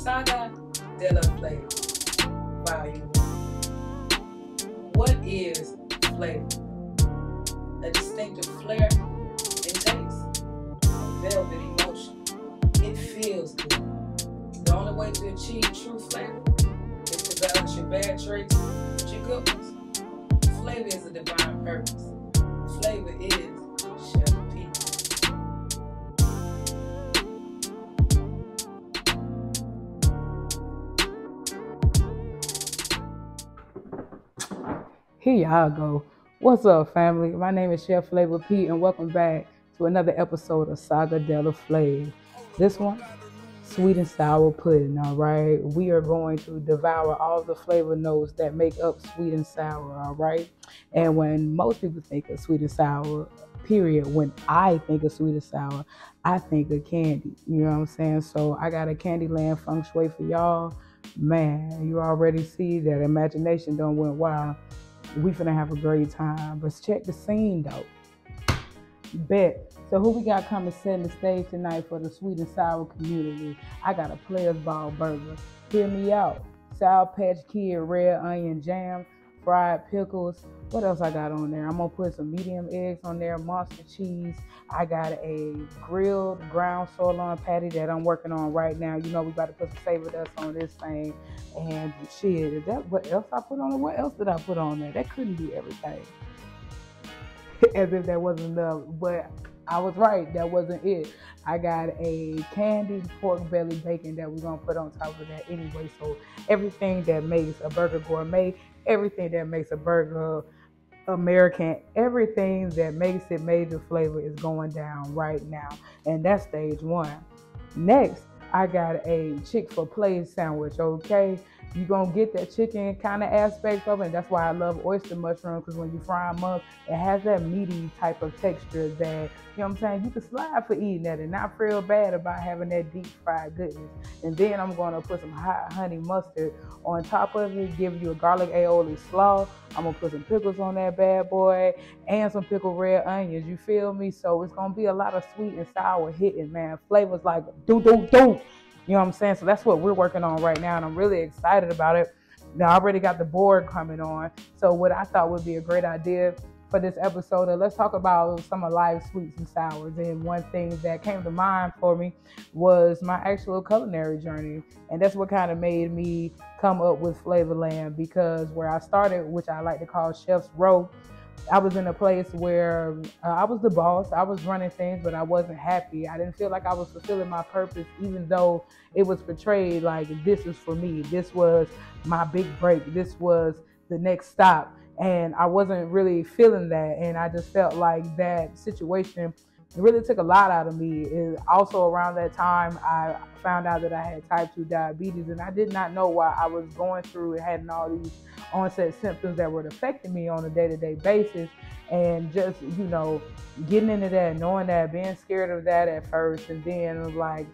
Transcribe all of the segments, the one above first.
Saga Del La Flava, Volume 1. What is flavor? A distinctive flair and taste, a velvet emotion. It feels good. The only way to achieve true flavor is to balance your bad traits with your good ones. Flavor is a divine purpose. Flavor is Chef P. Here y'all go. What's up, family? My name is Chef Flavor P, and welcome back to another episode of Saga Del La Flava. This one, sweet and sour pudding, all right? We are going to devour all the flavor notes that make up sweet and sour, all right? And when most people think of sweet and sour, period, when I think of sweet and sour, I think of candy. You know what I'm saying? So I got a Candyland feng shui for y'all. Man, you already see that imagination done went wild. We finna have a great time. But check the scene though. Bet. So who we got coming setting the stage tonight for the sweet and sour community? I got a Players Ball burger. Hear me out. Sour Patch Kid red onion jam, fried pickles. What else I got on there? I'm gonna put some medium eggs on there, monster cheese. I got a grilled ground sirloin patty that I'm working on right now. You know we about to put some savor dust on this thing. And shit, is that what else I put on it? What else did I put on there? That couldn't be everything. As if that wasn't enough, but I was right, that wasn't it. I got a candied pork belly bacon that we're gonna put on top of that anyway. So everything that makes a burger gourmet, everything that makes a burger American, everything that makes it major flavor is going down right now. And that's stage one. Next, I got a Chick-fil-A sandwich, okay? You're going to get that chicken kind of aspect of it. And that's why I love oyster mushrooms, because when you fry them up, it has that meaty type of texture that, you know what I'm saying, you can slide for eating that and not feel bad about having that deep fried goodness. And then I'm going to put some hot honey mustard on top of it, give you a garlic aioli slaw. I'm going to put some pickles on that bad boy and some pickled red onions, you feel me? So it's going to be a lot of sweet and sour hitting, man. Flavors like do. You know what I'm saying? So that's what we're working on right now, and I'm really excited about it. Now, I already got the board coming on. So what I thought would be a great idea for this episode, let's talk about some of life's sweets and sours. And one thing that came to mind for me was my actual culinary journey. And that's what kind of made me come up with Flavorland, because where I started, which I like to call Chef's Row, I was in a place where I was the boss. I was running things, but I wasn't happy. I didn't feel like I was fulfilling my purpose, even though it was portrayed like this is for me. This was my big break. This was the next stop. And I wasn't really feeling that. And I just felt like that situation really took a lot out of me. And also around that time, I found out that I had type 2 diabetes, and I did not know why I was going through and having all these onset symptoms that were affecting me on a day-to-day basis. And just, you know, getting into that, knowing that, being scared of that at first, and then like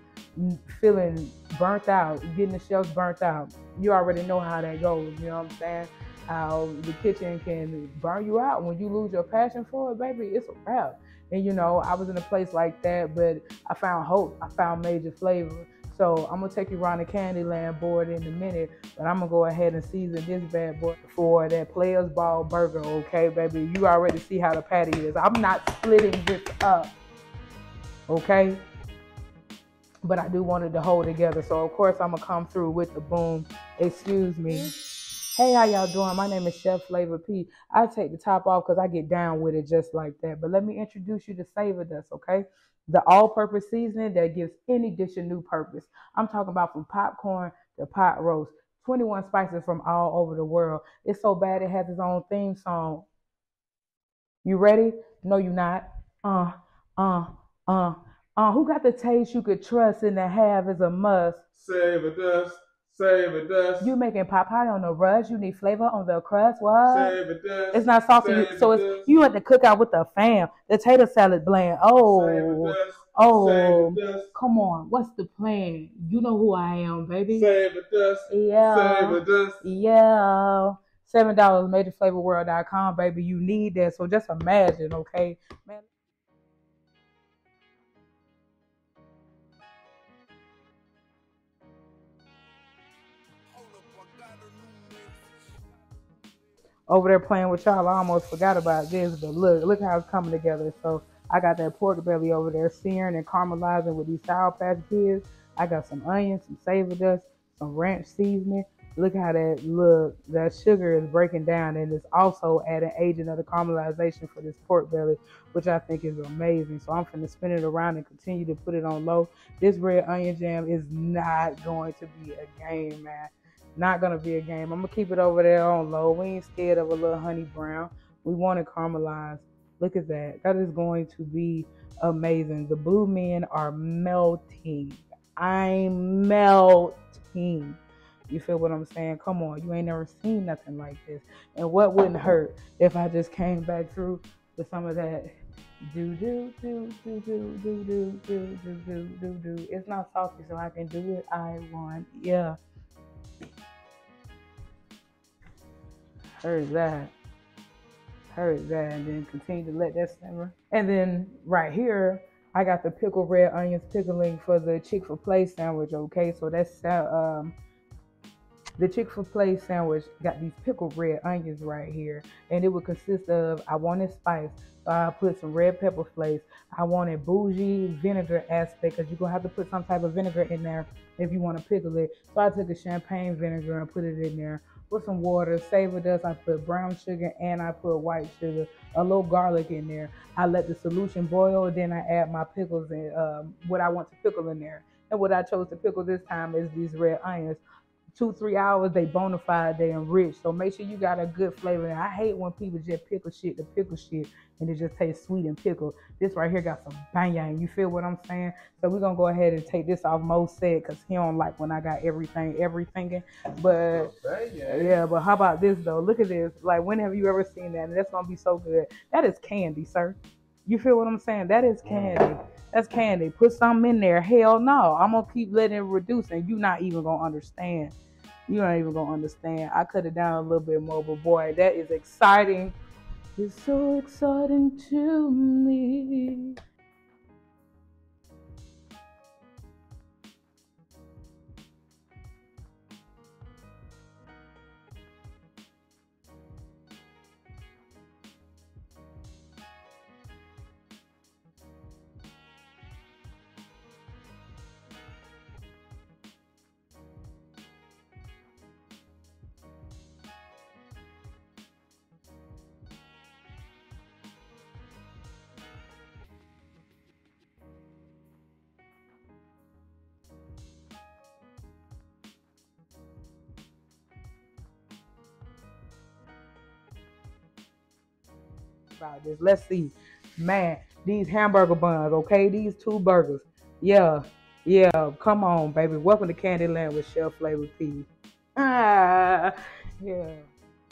feeling burnt out, getting the shelves burnt out. You already know how that goes, you know what I'm saying? How the kitchen can burn you out when you lose your passion for it, baby, it's a wrap. And you know, I was in a place like that, but I found hope. I found major flavor. So I'm gonna take you around the Candyland board in a minute, but I'm gonna go ahead and season this bad boy for that Players Ball burger, okay, baby? You already see how the patty is. I'm not splitting this up, okay? But I do want it to hold together. So of course I'm gonna come through with the boom. Excuse me. Hey, how y'all doing? My name is Chef Flavor P. I take the top off because I get down with it just like that. But let me introduce you to Savor Dust, okay? The all-purpose seasoning that gives any dish a new purpose. I'm talking about from popcorn to pot roast. 21 spices from all over the world. It's so bad it has its own theme song. You ready? No, you're not. Who got the taste you could trust and to have is a must? Savor Dust. Savor Dust. You making pot pie on the rush? You need flavor on the crust? What? Savor Dust. It's not salty, so it's you at the cookout with the fam. The tater salad blend. Oh, come on. What's the plan? You know who I am, baby. Savor Dust. Yeah. Savor Dust. Yeah. $7, majorflavorworld.com, baby. You need that. So just imagine, okay, man. over there playing with y'all. I almost forgot about this, but look how it's coming together. So I got that pork belly over there searing and caramelizing with these Sour Patch Kids. I got some onions, some savor dust, some ranch seasoning. Look how that sugar is breaking down, and it's also adding agent of the caramelization for this pork belly, which I think is amazing. So I'm finna spin it around and continue to put it on low. This red onion jam is not going to be a game, man. Not gonna be a game. I'm gonna keep it over there on low. We ain't scared of a little honey brown. We want it caramelized. Look at that. That is going to be amazing. The blue men are melting. I'm melting. You feel what I'm saying? Come on, you ain't never seen nothing like this. And what wouldn't hurt if I just came back through with some of that do do do do do do do do do do do do. It's not salty, so I can do what I want. Yeah. Heard that, and then continue to let that simmer. And then right here, I got the pickled red onions pickling for the Chick-fil-A sandwich, okay? So that's the Chick-fil-A sandwich got these pickled red onions right here, and it would consist of, I wanted spice, so I put some red pepper flakes. I wanted bougie vinegar aspect, because you're going to have to put some type of vinegar in there if you want to pickle it. So I took a champagne vinegar and put it in there. Put some water, savor dust, I put brown sugar, and I put white sugar, a little garlic in there. I let the solution boil, then I add my pickles and what I want to pickle in there. And what I chose to pickle this time is these red onions. 2-3 hours, they bona fide, they enrich. So make sure you got a good flavor. And I hate when people just pickle shit and it just tastes sweet and pickled. This right here got some bang. You feel what I'm saying? So we're gonna go ahead and take this off Mo said, because he don't like when I got everything. But yeah, but how about this though? Look at this. Like, when have you ever seen that? And that's gonna be so good. That is candy, sir. You feel what I'm saying? That is candy. That's candy. Put something in there. Hell no. I'm gonna keep letting it reduce, and you're not even gonna understand. You're not even gonna understand. I cut it down a little bit more, but boy, that is exciting. It's so exciting to me. About this. Let's see. Man, these hamburger buns, okay? These 2 burgers. Yeah. Come on, baby. Welcome to Candyland with Chef Flavor P. Yeah.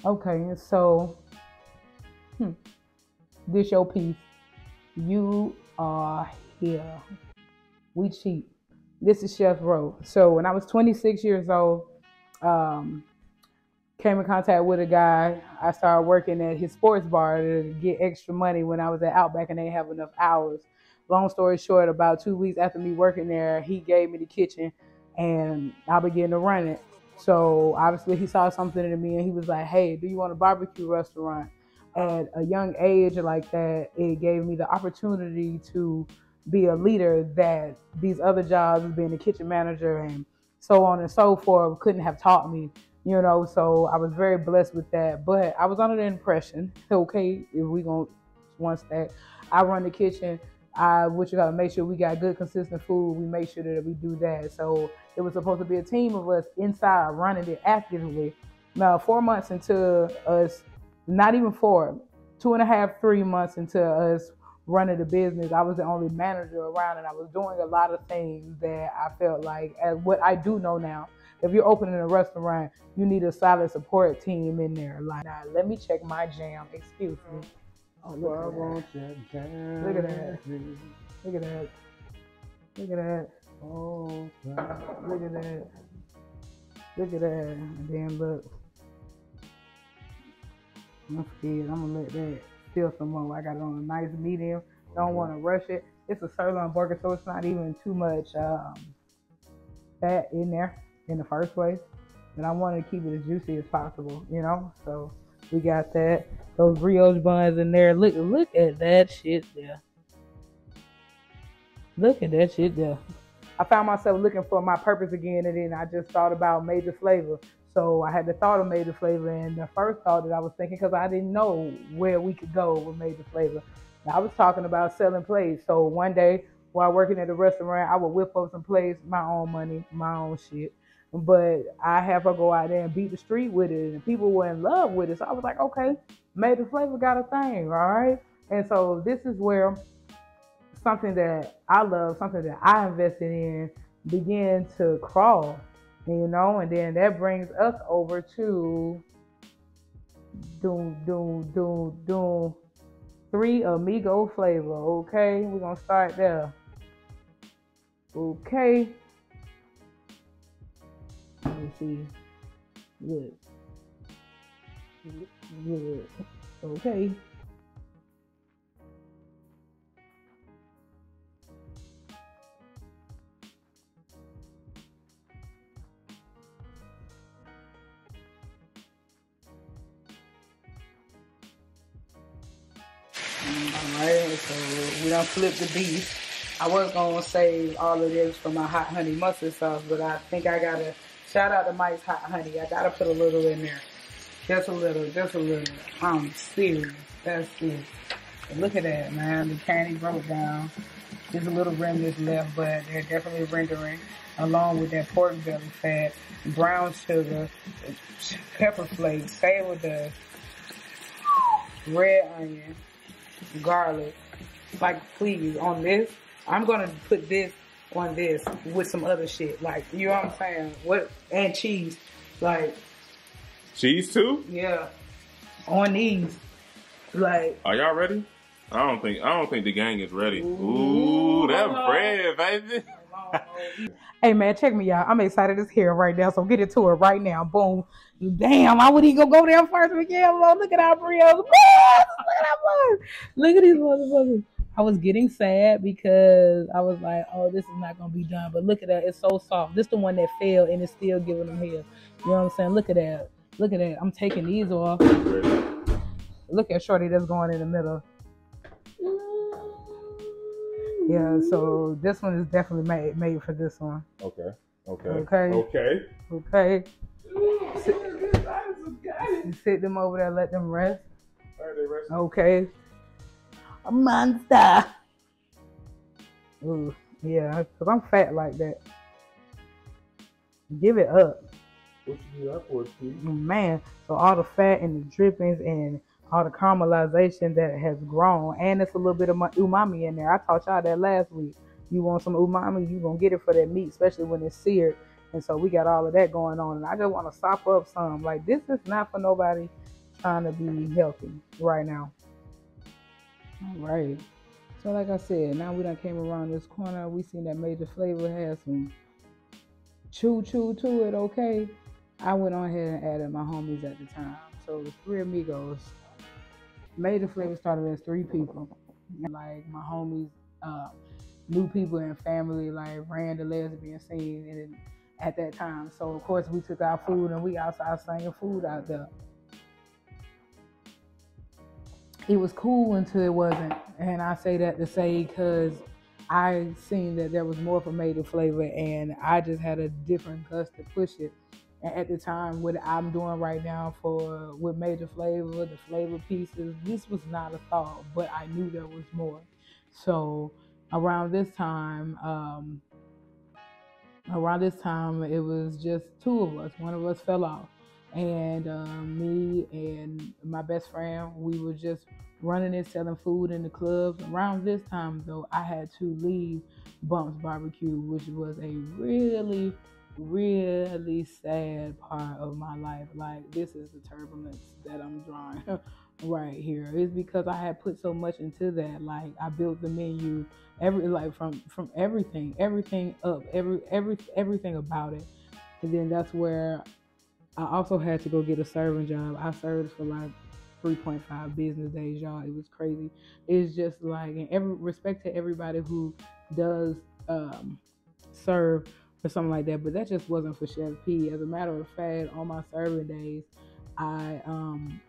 Okay, and so this your piece. You are here. We cheat. This is Chef Ro. So when I was 26 years old, came in contact with a guy. I started working at his sports bar to get extra money when I was at Outback and they didn't have enough hours. Long story short, about 2 weeks after me working there, he gave me the kitchen and I began to run it. So obviously he saw something in me and he was like, hey, do you want a barbecue restaurant? At a young age like that, it gave me the opportunity to be a leader that these other jobs, being a kitchen manager and so on and so forth, couldn't have taught me. You know, so I was very blessed with that. But I was under the impression, okay, if we gonna one stack, I run the kitchen. What you gotta make sure we got good, consistent food. We make sure that we do that. So it was supposed to be a team of us inside running it actively. Now, 4 months into us, not even 4, 2.5, 3 months into us running the business, I was the only manager around, and I was doing a lot of things that I felt like, as what I do know now. If you're opening a restaurant, you need a solid support team in there. Like, now, let me check my jam. Excuse me. Oh, look at that. Look at that. Look at that. Look at that. Oh, look at that. Look at that. And then look. I'm scared. I'm gonna let that still some more. I got it on a nice medium. Don't want to rush it. It's a sirloin burger, so it's not even too much fat in there in the first place. And I wanted to keep it as juicy as possible, you know? So We got that. Those brioche buns in there. Look at that shit there. Look at that shit there. I found myself looking for my purpose again, and then I just thought about Major Flavor. So I had the thought of Major Flavor, and the first thought that I was thinking, because I didn't know where we could go with Major Flavor. I was talking about selling plates. So one day while working at a restaurant, I would whip up some plates, my own money, my own shit. But I have her go out there and beat the street with it, and people were in love with it. So I was like, okay, Major Flavor got a thing, all right? And so this is where something that I love, something that I invested in, began to crawl, you know, and then that brings us over to Three Amigo flavor. Okay, we're gonna start there. Okay, let me see. Good. Good. Okay. Alright, so we done flipped the beef. I was gonna save all of this for my hot honey mustard sauce, but I think I gotta shout out to Mike's hot honey. I gotta put a little in there. Just a little, just a little. I'm serious. That's it. And look at that, man. The candy broke down. There's a little remnants left, but they're definitely rendering, along with that pork belly fat, brown sugar, pepper flakes, savour dust, red onion, garlic. Like, please, on this, I'm gonna put this on this with some other shit. Like, you know what I'm saying? What, and cheese. Like, Cheese too? yeah. On these. Like, Are y'all ready? I don't think the gang is ready. Ooh, that bread, baby. hey man, check me out. I'm excited as hell right now, so get into it right now. Boom. Damn, I would even go there first again. Look at our brioche. Look at our boys. Look at these motherfuckers. I was getting sad because I was like, oh, this is not gonna be done. But look at that, it's so soft. This the one that fell and it's still giving them hell. You know what I'm saying? Look at that. Look at that. I'm taking these off. Look at Shorty that's going in the middle. Yeah, so this one is definitely made for this one. Okay. Sit them over there, let them rest. Okay. A monster. Ooh, yeah, because I'm fat like that. Give it up. What you do that for, Steve? Man, so all the fat and the drippings and all the caramelization that has grown, and it's a little bit of umami in there. I taught y'all that last week. You want some umami, you gonna get it for that meat, especially when it's seared. And so we got all of that going on, and I just want to sop up some. Like, this is not for nobody trying to be healthy right now. All right. So like I said, now we done came around this corner. We seen that Major Flavor has some chew to it. Okay. I went on ahead and added my homies at the time. So it was Three Amigos. Major Flavor started as 3 people. Like, my homies, new people and family, like, ran the lesbian scene and at that time. So of course we took our food and we outside slinging food out there. It was cool until it wasn't. And I say that to say because I seen that there was more for Major Flavor, and I just had a different gust to push it. And at the time, what I'm doing right now with Major Flavor, the flavor pieces, this was not a thought, but I knew there was more. So around this time, it was just 2 of us. One of us fell off, and me and my best friend, we were just running and selling food in the clubs. Around this time, though, I had to leave Bumps Barbecue, which was a really, really sad part of my life. Like, this is the turbulence that I'm drawing right here. It's because I had put so much into that. Like, I built the menu, from everything up, everything about it. And then that's where I also had to go get a serving job. I served for like 3.5 business days, y'all. It was crazy. It's just like, in every respect to everybody who does serve or something like that, but that just wasn't for Chef P. As a matter of fact, on my serving days, I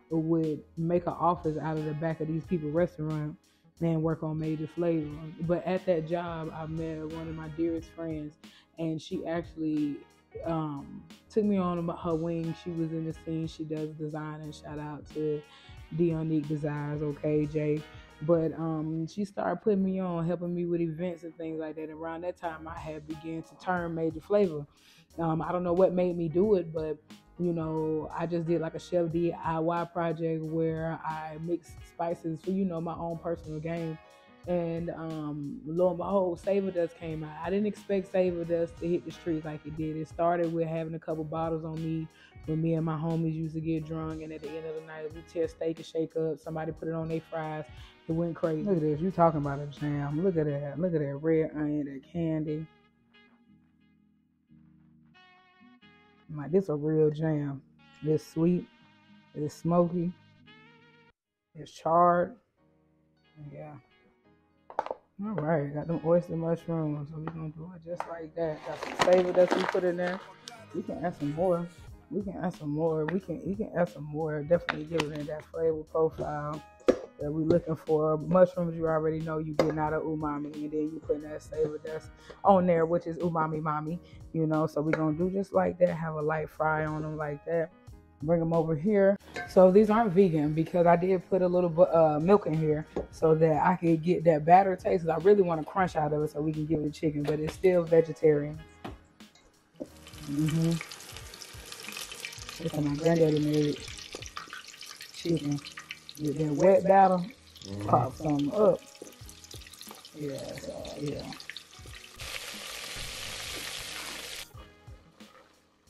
would make an office out of the back of these people's restaurant and work on major flavor. But at that job, I met one of my dearest friends, and she actually took me on her wing. She was in the scene. She does design, and shout out to Dionique Designs, okay, Jay. But she started putting me on, helping me with events and things like that. And around that time, I had began to turn major flavor. I don't know what made me do it, but I just did like a chef DIY project where I mixed spices for my own personal game. And lo and behold, Savor Dust came out. I didn't expect Savor Dust to hit the streets like it did. It started with having a couple bottles on me when me and my homies used to get drunk, and at the end of the night, we tear Steak and Shake up. Somebody put it on their fries. It went crazy. Look at this. You talking about a jam. Look at that. Look at that red onion, that candy. I'm like, this a real jam. It's sweet. It's smoky. It's charred. Yeah. All right. Got them oyster mushrooms. So we're going to do it just like that. Got some flavor that we put in there. We can add some more. You can add some more. Definitely giving it that flavor profile that we're looking for. Mushrooms, you already know you getting out of umami, and then you putting that savor that's on there, which is umami mommy, so we're gonna do just like that. Have a light fry on them like that. Bring them over here. So these aren't vegan because I did put a little milk in here so that I could get that batter taste, because I really want to crunch out of it so we can give it chicken, but it's still vegetarian. It's my granddaddy made chicken. With that wet batter, pop some up. Yeah, yeah.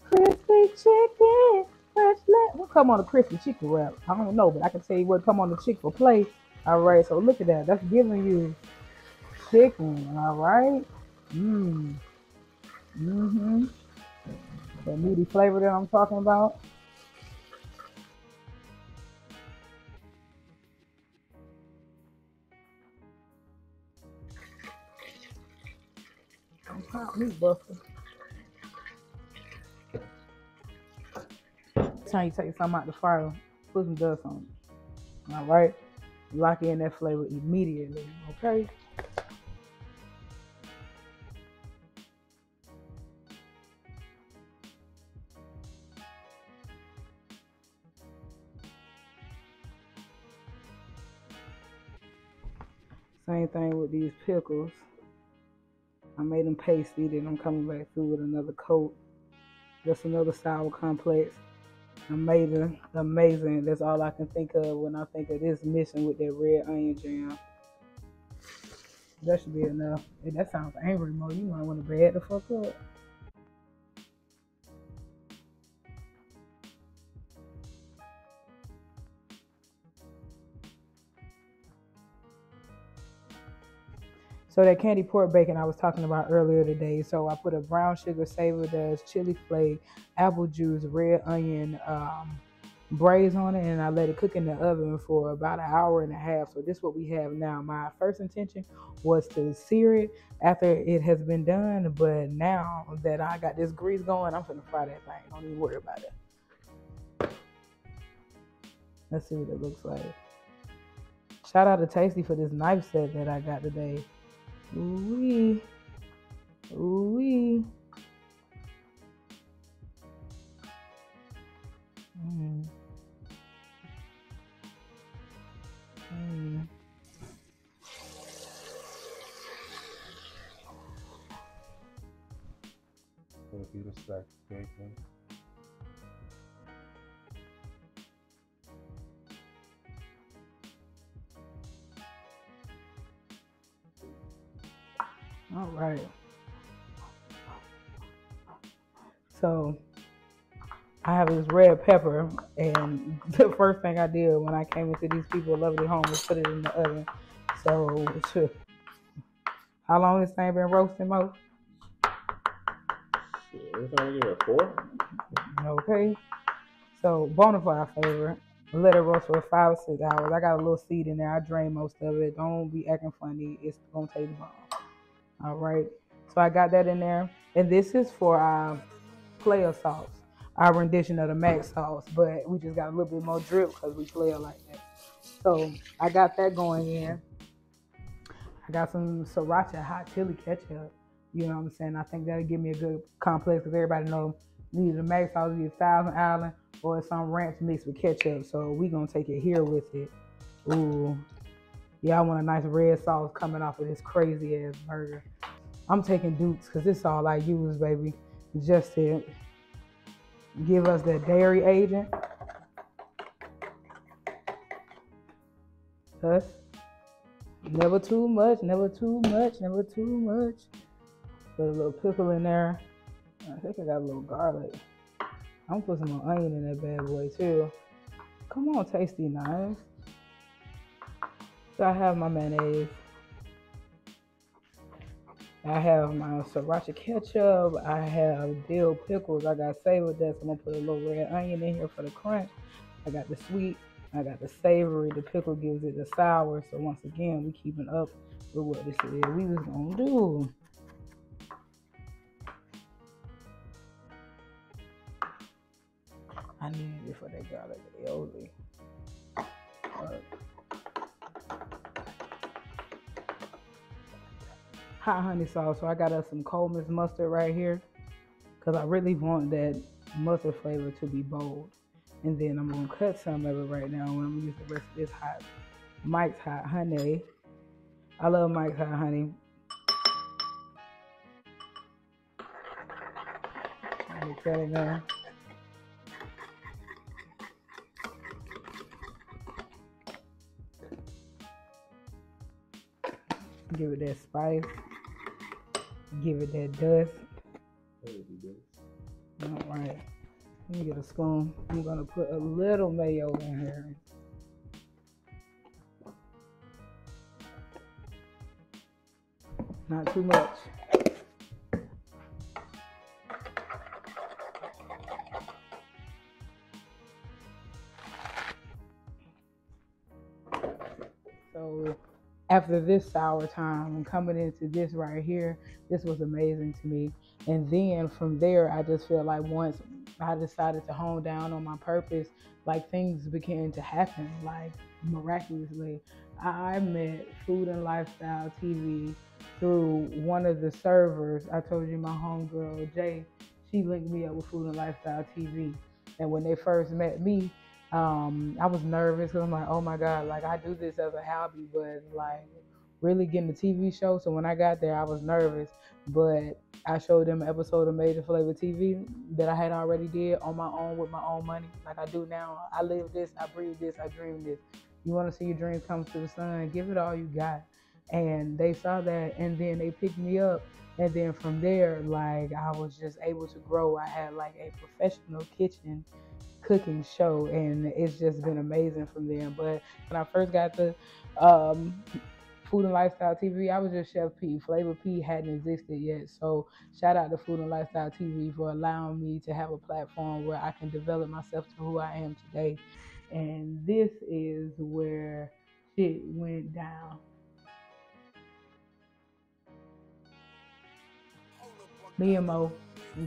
Crispy chicken, what come on a crispy chicken wrap? I don't know, but I can tell you what come on the Chick-fil-A. All right, so look at that. That's giving you chicken. All right. The meaty flavor that I'm talking about. Meat buster. Time you take some out the fire, put some dust on it. All right, lock in that flavor immediately. Okay. Same thing with these pickles. I made them pasty, then I'm coming back through with another coat. Just another sour complex. Amazing. That's all I can think of when I think of this mission with that red onion jam. That should be enough. Hey, that sounds angry, Mo. You might want to bed the fuck up. So that candy pork bacon I was talking about earlier today. So I put a brown sugar savor dust, chili flake, apple juice, red onion braise on it, and I let it cook in the oven for about an hour and a half. So this is what we have now. My first intention was to sear it after it has been done, but now that I got this grease going, I'm gonna fry that thing. Don't even worry about it. Let's see what it looks like. Shout out to Tasty for this knife set that I got today. Ooh-wee. Ooh-wee. Be the stack bacon. All right. So I have this red pepper, and the first thing I did when I came into these people's lovely home was put it in the oven. So how long this thing been roasting, Mo? Every time we give it 4. Okay. So bonafide flavor. Let it roast for 5 or 6 hours. I got a little seed in there. I drain most of it. Don't be acting funny. It's gonna taste bomb. All right. So I got that in there, and this is for player sauce. our rendition of the mac sauce, but we just got a little bit more drip because we play it like that. So I got that going in. I got some sriracha hot chili ketchup. You know what I'm saying? I think that'll give me a good complex because everybody knows either the mac sauce, either Thousand Island, or some ranch mixed with ketchup. So we gonna take it here with it. Ooh, yeah, I want a nice red sauce coming off of this crazy ass burger. I'm taking Dukes because this is all I use, baby. Just to give us that dairy agent. Us. Never too much, never too much, never too much. Put a little pickle in there. I think I got a little garlic. I'm gonna put some more onion in that bad boy too. Come on, Tasty Nice. So I have my mayonnaise. I have my sriracha ketchup. I have dill pickles. I got savored that, so I'm gonna put a little red onion in here for the crunch. I got the sweet. I got the savory. The pickle gives it the sour. So once again, we keeping up with what this is. We was gonna do. I need it for that garlic aioli. Hot honey sauce. So I got us some Coleman's mustard right here because I really want that mustard flavor to be bold. And then I'm gonna cut some of it right now when I'm gonna use the rest of this Mike's hot honey. I love Mike's hot honey. Let me cut it now. Give it that spice. Give it that dust. All right. Let me get a spoon. I'm gonna put a little mayo in here. Not too much. So after this sour time and coming into this right here, this was amazing to me. And then from there, I just feel like once I decided to hone down on my purpose, like things began to happen, like miraculously. I met Food and Lifestyle TV through one of the servers. I told you my homegirl, Jay, she linked me up with Food and Lifestyle TV. And when they first met me, I was nervous because I'm like, oh my God, like I do this as a hobby, but like really getting the TV show. So when I got there, I was nervous, but I showed them an episode of Major Flavor TV that I had already did on my own with my own money, like I do now. I live this, I breathe this, I dream this. You want to see your dreams come to the sun, give it all you got. And they saw that, and then they picked me up. And then from there, like I was just able to grow. I had like a professional kitchen cooking show, and it's just been amazing from there. But when I first got the Food and Lifestyle TV, I was just Chef P. Flavor P hadn't existed yet. So shout out to Food and Lifestyle TV for allowing me to have a platform where I can develop myself to who I am today. And this is where shit went down. Me and Mo,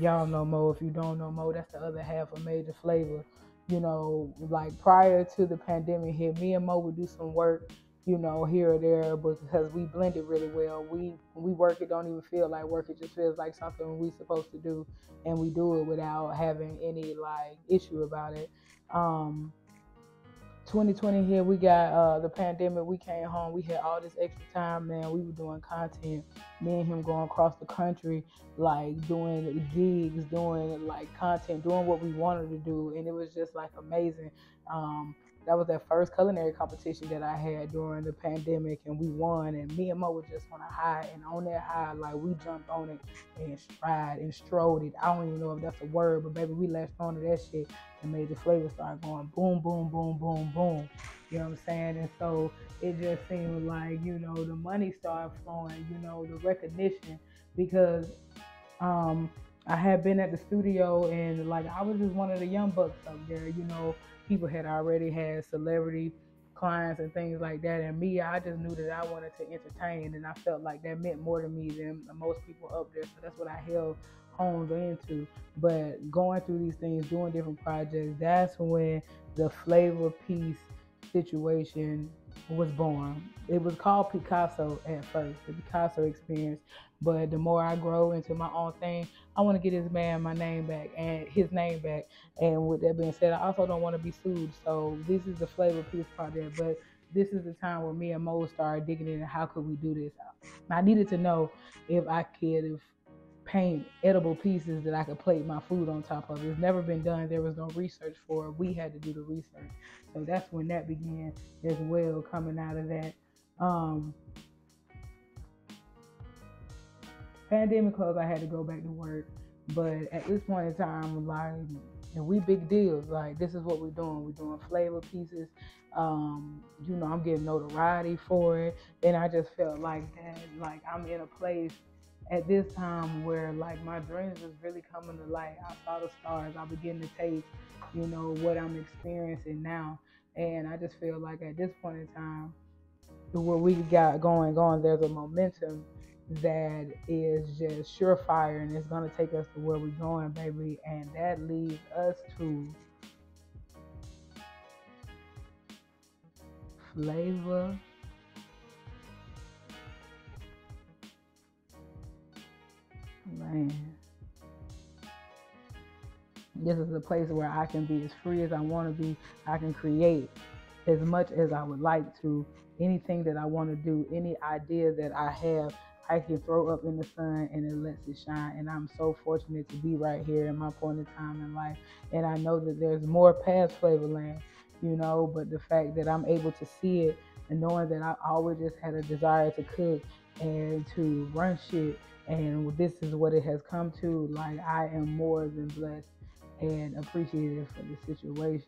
y'all know Mo. If you don't know Mo, that's the other half of Major Flavor. You know, like prior to the pandemic hit, me and Mo would do some work, you know, here or there, but because we blended really well. When we work, it don't even feel like work. It just feels like something we supposed to do, and we do it without having any like issue about it. 2020 here, we got the pandemic. We came home. We had all this extra time, man. We were doing content. Me and him going across the country, like doing gigs, doing like content, doing what we wanted to do, and it was just like amazing. That was that first culinary competition that I had during the pandemic, and we won. And me and Mo were just on a high, and on that high, like we jumped on it and strode it. I don't even know if that's a word, but baby, we latched onto that shit and made the flavor start going boom, boom, boom, boom, boom. You know what I'm saying? And so it just seemed like, you know, the money started flowing, you know, the recognition, because I had been at the studio and like I was just one of the young bucks up there, you know. People had already had celebrity clients and things like that, and me, I just knew that I wanted to entertain, and I felt like that meant more to me than most people up there. So that's what I held honed into. But going through these things, doing different projects, that's when the flavor piece situation was born. It was called Picasso at first, the Picasso experience. But the more I grow into my own thing, I want to get his man my name back and his name back. And with that being said, I also don't want to be sued. So this is the flavor piece project. But this is the time where me and Mo started digging into how could we do this. I needed to know if I could paint edible pieces that I could plate my food on top of. It's never been done. There was no research for it. We had to do the research. So that's when that began as well, coming out of that. Pandemic closed, I had to go back to work. But at this point in time, like, and we big deals. Like, this is what we're doing. We're doing flavor pieces. I'm getting notoriety for it. And I just felt like that, like I'm in a place at this time where like my dreams is really coming to light. I saw the stars. I begin to taste, what I'm experiencing now. And I just feel like at this point in time, what we got going on, there's a momentum that is just surefire and it's going to take us to where we're going, baby. And that leads us to flavor. Man, this is a place where I can be as free as I want to be. I can create as much as I would like to. Anything that I want to do, any idea that I have, I can throw up in the sun and it lets it shine. And I'm so fortunate to be right here in my point in time in life. And I know that there's more past Flavorland, but the fact that I'm able to see it and knowing that I always just had a desire to cook and to run shit, and this is what it has come to, like, I am more than blessed and appreciative for the situation.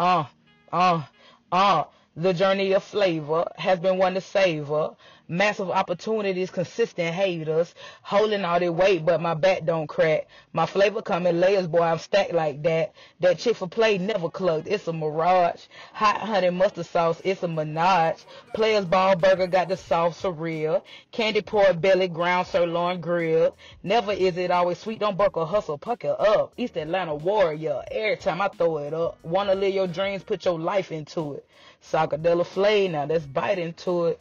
Uh, uh, uh. The journey of flavor has been one to savor. Massive opportunities, consistent haters. Holding all their weight, but my back don't crack. My flavor come in layers, boy, I'm stacked like that. That Chick-fil-A never clucked, it's a mirage. Hot honey mustard sauce, it's a menage. Players ball burger got the sauce for real. Candy pork belly, ground sirloin grilled. Never is it always sweet, don't buckle, hustle, pucker up. East Atlanta warrior, every time I throw it up. Wanna live your dreams, put your life into it. Saga Del La Flava, now let's bite into it.